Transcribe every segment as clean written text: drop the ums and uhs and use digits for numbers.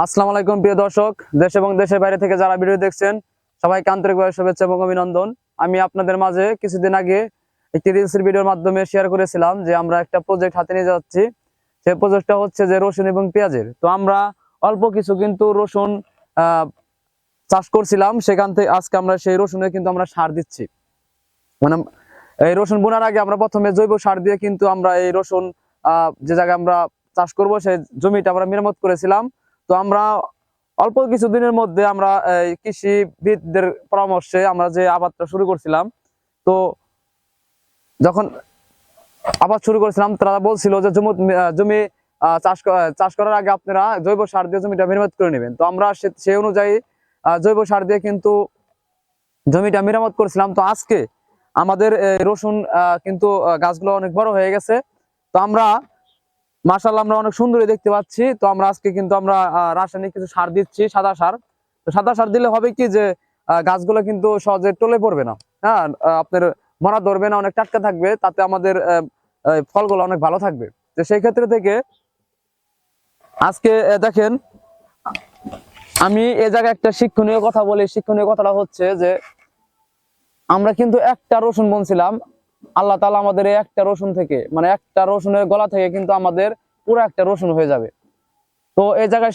আসসালামু আলাইকুম প্রিয় দর্শক, দেশ এবং দেশের বাইরে থেকে যারা ভিডিও দেখছেন সবাইকে আন্তরিকভাবে শুভেচ্ছা এবং অভিনন্দন। আমি আপনাদের মাঝে কিছুদিন আগে একটি রিলসের ভিডিওর মাধ্যমে শেয়ার করেছিলাম যে আমরা একটা প্রজেক্ট হাতে নিয়ে যাচ্ছি। সেই প্রজেক্টটা হচ্ছে যে রসুন এবং পেঁয়াজের। তো আমরা অল্প কিছু কিন্তু রসুন চাষ করছিলাম, সেখান থেকে আজকে আমরা সেই রসুনে কিন্তু আমরা সার দিচ্ছি। মানে এই রসুন বোনার আগে আমরা প্রথমে জৈব সার দিয়ে কিন্তু আমরা এই রসুন যে জায়গায় আমরা চাষ করব সেই জমিটা আমরা মেরামত করেছিলাম। তো আমরা অল্প কিছু দিনের মধ্যে আমরা এই কৃষিবিদদের পরামর্শে আমরা যে আবাদটা শুরু করছিলাম, তো যখন আবাদ শুরু করেছিলাম তারা বলছিল যে জমি চাষ করার আগে আপনারা জৈব সার দিয়ে জমিটা মেরামত করে নেবেন। তো আমরা সেই অনুযায়ী জৈব সার দিয়ে কিন্তু জমিটা মেরামত করেছিলাম। তো আজকে আমাদের রসুন কিন্তু গাছগুলো অনেক বড় হয়ে গেছে। তো আমরা মাশাআল্লাহ আমরা অনেক সুন্দরই দেখতে পাচ্ছি। তো আমরা আজকে কিন্তু আমরা রাসায়নিক কিছু সার দিচ্ছি, সাদা সার। তো সাদা সার দিলে হবে কি যে গাছগুলো কিন্তু সহজে টলে পড়বে না। হ্যাঁ, আপনার মরা ধরবে না, অনেক টাটকা থাকবে, তাতে আমাদের ফলগুলো অনেক ভালো থাকবে। তো সেই ক্ষেত্রে থেকে আজকে দেখেন, আমি এ জায়গায় একটা শিক্ষণীয় কথা বলি। শিক্ষণীয় কথাটা হচ্ছে যে আমরা কিন্তু একটা রসুন বুনছিলাম, আল্লাহ তাআলা আমাদের এই একটা রসুন থেকে, মানে একটা রসুনের গলা থেকে কিন্তু আমাদের পুরো একটা রসুন হয়ে যাবে। তো এই জায়গায়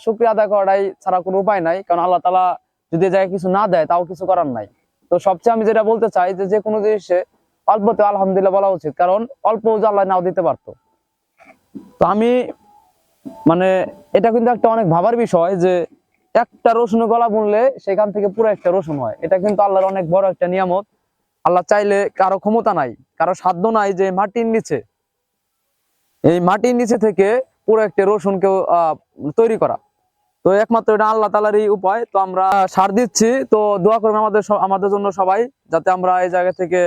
শুকরিয়া আদায় করাটাই ছাড়া কোনো উপায় নাই, কারণ আল্লাহ তাআলা যদি এই জায়গায় কিছু না দেয় তাও কিছু করার নাই। তো সবচেয়ে আমি যেটা বলতে চাই যে কোনো জিনিসে অল্পতে আলহামদুলিল্লাহ বলা উচিত, কারণ অল্প যে আল্লাহ নাও দিতে পারতো। তো আমি মানে এটা কিন্তু একটা অনেক ভাবার বিষয় যে একটা রসুনের গলা বুনলে সেখান থেকে পুরো একটা রসুন হয়। এটা কিন্তু আল্লাহর অনেক বড় একটা নিয়ামত। আল্লাহ চাইলে, কারো ক্ষমতা নাই, কারো সাধ্য নাই যে মাটির নিচে থেকে পুরো একটা রসুনকে তৈরি করা। তো একমাত্র এটা আল্লাহ তাআলারই উপায়। তো আমরা সার দিচ্ছি, তো দোয়া করবেন আমাদের জন্য সবাই, যাতে আমরা এই জায়গা থেকে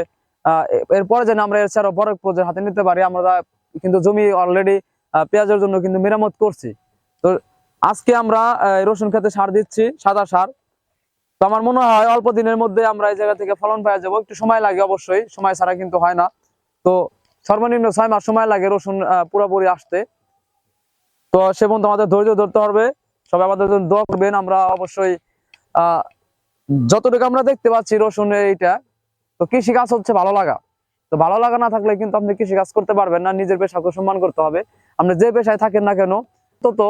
এরপরে যেন আমরা এর চেয়ে বড় প্রজেক্ট হাতে নিতে পারি। আমরা কিন্তু জমি অলরেডি পেঁয়াজের জন্য কিন্তু মেরামত করছি। তো আজকে আমরা রসুন খেতে সার দিচ্ছি, সাদা সার। তো আমার মনে হয় অল্প দিনের মধ্যে আমরা এই জায়গা থেকে ফলন পেয়ে যাবো। একটু সময় লাগে, অবশ্যই সময় ছাড়া কিন্তু হয় না। তো সর্বনিম্ন 6 মাস সময় লাগে রসুন পুরোপুরি আসতে। তো সে পর্যন্ত আমাদের ধৈর্য ধরতে হবে। সবাই আমাদের জন্য দোয়া করবেন। আমরা অবশ্যই আহ যতটুকু আমরা দেখতে পাচ্ছি রসুন এইটা, তো কৃষি কাজ হচ্ছে ভালো লাগা। তো ভালো লাগা না থাকলে কিন্তু আপনি কৃষি কাজ করতে পারবেন না। নিজের পেশাকে সম্মান করতে হবে। আপনি যে পেশায় থাকেন না কেন, তো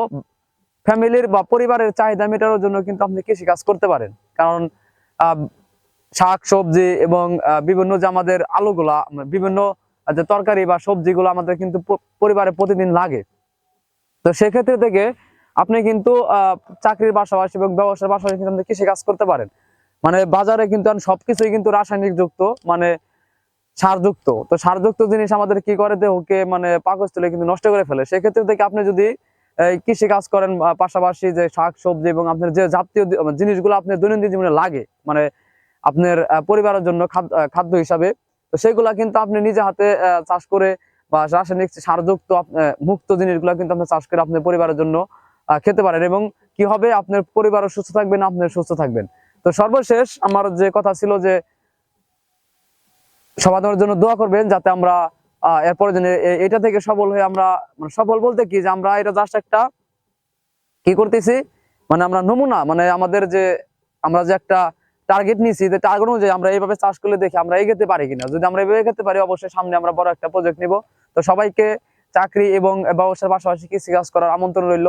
ফ্যামিলির বা পরিবারের চাহিদা মেটানোর জন্য কিন্তু আপনি কৃষি কাজ করতে পারেন। কারণ আহ শাক সবজি এবং বিভিন্ন যে আমাদের আলুগুলা, বিভিন্ন যে তরকারি বা সবজিগুলো আমাদের কিন্তু পরিবারে প্রতিদিন লাগে। তো সেক্ষেত্রে থেকে আপনি কিন্তু চাকরির পাশাপাশি এবং ব্যবসার পাশাপাশি কিন্তু আপনি কৃষি কাজ করতে পারেন। মানে বাজারে কিন্তু সবকিছুই কিন্তু রাসায়নিক যুক্ত, মানে সারযুক্ত। তো সারযুক্ত জিনিস আমাদের কি করে, দেহকে মানে পাকস্থলী কিন্তু নষ্ট করে ফেলে। সেক্ষেত্রে থেকে আপনি যদি কৃষি কাজ করেন, পাশাপাশি যে শাক সবজি এবং আপনার যে জাতীয় জিনিসগুলো আপনার দৈনন্দিন জীবনে লাগে, মানে আপনার পরিবারের জন্য খাদ্য হিসাবে, তো সেগুলা কিন্তু আপনি নিজে হাতে চাষ করে বা রাসায়নিক সারযুক্ত মুক্ত জিনিসগুলো কিন্তু আপনি চাষ করে আপনার পরিবারের জন্য খেতে পারেন। এবং কি হবে, আপনার পরিবারও সুস্থ থাকবেন, আপনি সুস্থ থাকবেন। তো সর্বশেষ আমার যে কথা ছিল যে সমাধানের জন্য দোয়া করবেন, যাতে আমরা এরপরে যেন এটা থেকে সফল হয়ে আমরা, মানে সফল বলতে কি, যে আমরা এটা জাস্ট একটা কি করতেছি, মানে আমরা নমুনা, মানে আমাদের যে আমরা যে একটা টার্গেট নিয়েছি, যে টার্গেট অনুযায়ী আমরা এইভাবে চাষ করলে দেখি আমরা এগোতে পারি কিনা। যদি আমরা এভাবে এগোতে পারি, অবশ্যই সামনে আমরা বড় একটা প্রজেক্ট নিব। তো সবাইকে চাকরি এবং ব্যবসার পাশাপাশি কৃষি কাজ করার আমন্ত্রণ রইল।